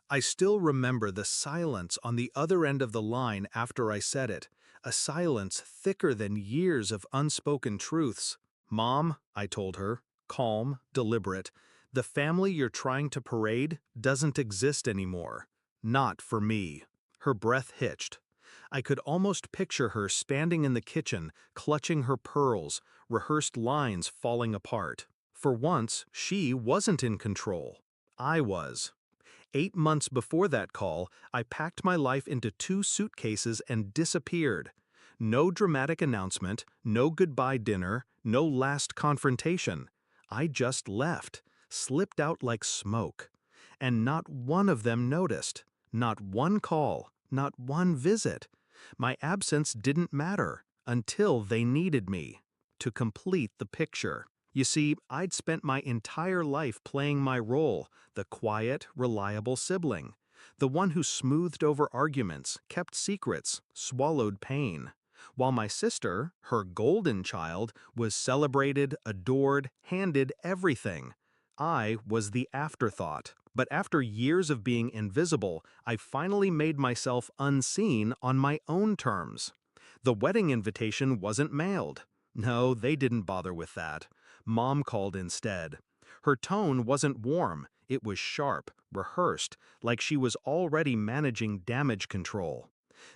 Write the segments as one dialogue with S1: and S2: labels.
S1: I still remember the silence on the other end of the line after I said it, a silence thicker than years of unspoken truths. "Mom," I told her, calm, deliberate, "the family you're trying to parade doesn't exist anymore. Not for me." Her breath hitched. I could almost picture her standing in the kitchen, clutching her pearls, rehearsed lines falling apart. For once, she wasn't in control. I was. 8 months before that call, I packed my life into 2 suitcases and disappeared. No dramatic announcement, no goodbye dinner, no last confrontation. I just left, slipped out like smoke. And not one of them noticed. Not one call, not one visit. My absence didn't matter until they needed me to complete the picture. You see, I'd spent my entire life playing my role, the quiet, reliable sibling, the one who smoothed over arguments, kept secrets, swallowed pain. While my sister, her golden child, was celebrated, adored, handed everything. I was the afterthought. But after years of being invisible, I finally made myself unseen on my own terms. The wedding invitation wasn't mailed. No, they didn't bother with that. Mom called instead. Her tone wasn't warm, it was sharp, rehearsed, like she was already managing damage control.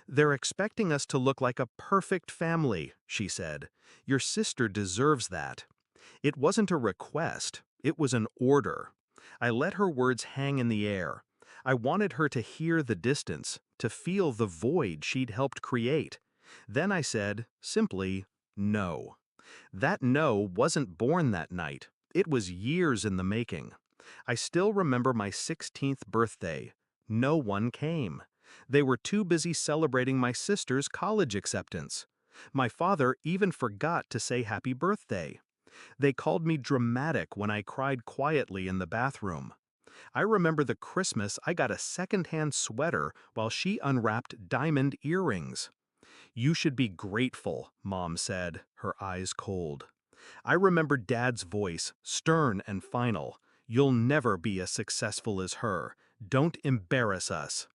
S1: "They're expecting us to look like a perfect family," she said. "Your sister deserves that." It wasn't a request, it was an order. I let her words hang in the air. I wanted her to hear the distance, to feel the void she'd helped create. Then I said, simply, no. That no wasn't born that night. It was years in the making. I still remember my 16th birthday. No one came. They were too busy celebrating my sister's college acceptance. My father even forgot to say happy birthday. They called me dramatic when I cried quietly in the bathroom. I remember the Christmas I got a secondhand sweater while she unwrapped diamond earrings. "You should be grateful," Mom said, her eyes cold. I remember Dad's voice, stern and final. "You'll never be as successful as her. Don't embarrass us."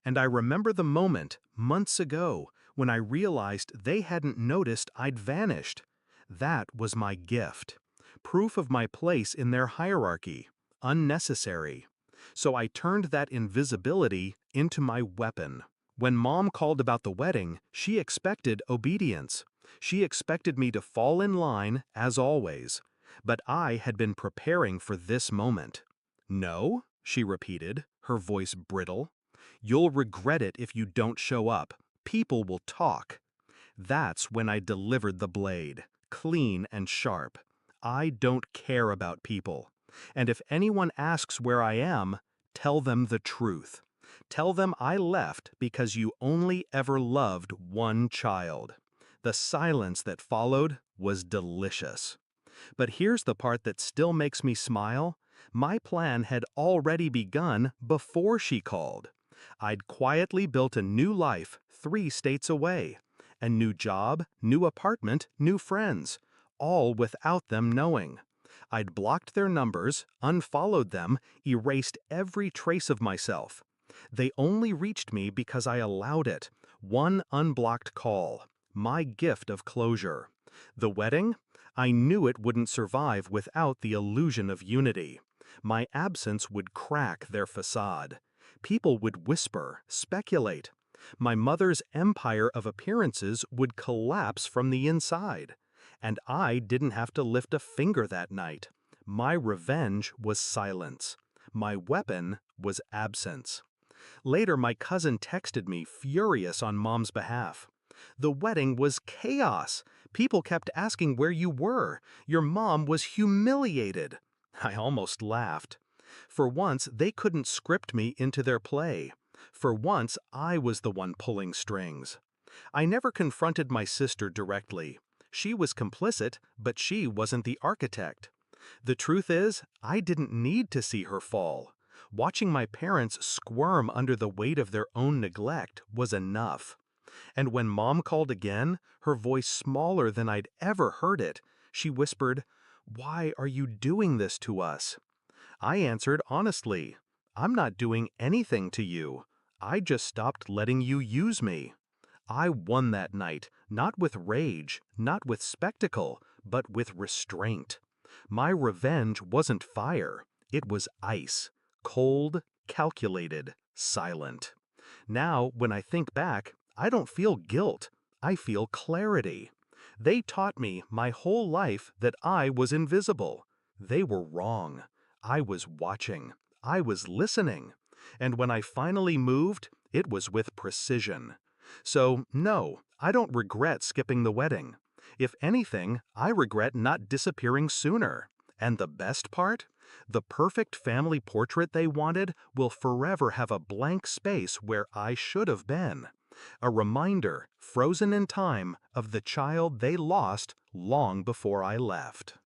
S1: And I remember the moment, months ago, when I realized they hadn't noticed I'd vanished. That was my gift. Proof of my place in their hierarchy. Unnecessary. So I turned that invisibility into my weapon. When Mom called about the wedding, she expected obedience. She expected me to fall in line, as always. But I had been preparing for this moment. "No?" she repeated, her voice brittle. "You'll regret it if you don't show up. People will talk." That's when I delivered the blade, clean and sharp. I don't care about people. And if anyone asks where I am, tell them the truth. Tell them I left because you only ever loved one child. The silence that followed was delicious. But here's the part that still makes me smile. My plan had already begun before she called. I'd quietly built a new life 3 states away. A new job, new apartment, new friends. All without them knowing. I'd blocked their numbers, unfollowed them, erased every trace of myself. They only reached me because I allowed it. One unblocked call. My gift of closure. The wedding? I knew it wouldn't survive without the illusion of unity. My absence would crack their facade. People would whisper, speculate. My mother's empire of appearances would collapse from the inside. And I didn't have to lift a finger that night. My revenge was silence. My weapon was absence. Later, my cousin texted me, furious on Mom's behalf. "The wedding was chaos. People kept asking where you were. Your mom was humiliated." I almost laughed. For once, they couldn't script me into their play. For once, I was the one pulling strings. I never confronted my sister directly. She was complicit, but she wasn't the architect. The truth is, I didn't need to see her fall. Watching my parents squirm under the weight of their own neglect was enough. And when Mom called again, her voice smaller than I'd ever heard it, she whispered, "Why are you doing this to us?" I answered honestly, I'm not doing anything to you. I just stopped letting you use me. I won that night, not with rage, not with spectacle, but with restraint. My revenge wasn't fire, it was ice, cold, calculated, silent. Now, when I think back, I don't feel guilt, I feel clarity. They taught me my whole life that I was invisible. They were wrong. I was watching. I was listening. And when I finally moved, it was with precision. So, no, I don't regret skipping the wedding. If anything, I regret not disappearing sooner. And the best part? The perfect family portrait they wanted will forever have a blank space where I should have been. A reminder, frozen in time, of the child they lost long before I left.